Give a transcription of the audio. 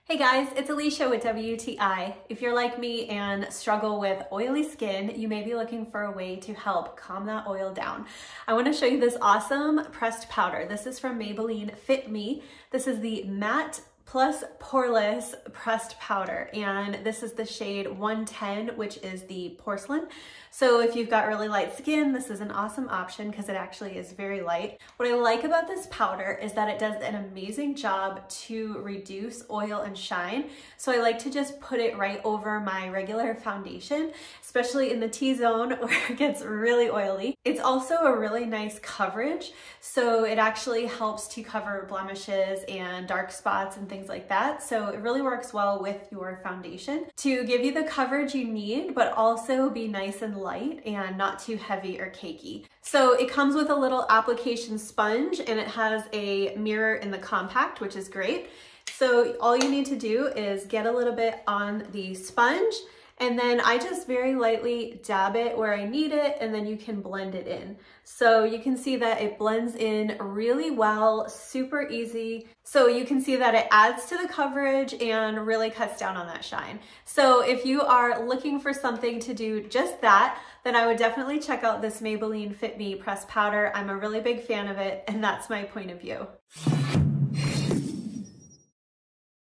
Hey guys, it's Alicia with WTI. If you're like me and struggle with oily skin, you may be looking for a way to help calm that oil down. I want to show you this awesome pressed powder. This is from Maybelline Fit Me. This is the matte plus poreless pressed powder, and this is the shade 110, which is the porcelain. So if you've got really light skin, this is an awesome option because it actually is very light. What I like about this powder is that it does an amazing job to reduce oil and shine. So I like to just put it right over my regular foundation, especially in the T-zone where it gets really oily. It's also a really nice coverage, so it actually helps to cover blemishes and dark spots and things like that. So it really works well with your foundation to give you the coverage you need, but also be nice and light and not too heavy or cakey. So it comes with a little application sponge, and it has a mirror in the compact, which is great. So all you need to do is get a little bit on the sponge, and then I just very lightly dab it where I need it, and then you can blend it in. So you can see that it blends in really well, super easy. So you can see that it adds to the coverage and really cuts down on that shine. So if you are looking for something to do just that, then I would definitely check out this Maybelline Fit Me pressed powder. I'm a really big fan of it, and that's my point of view.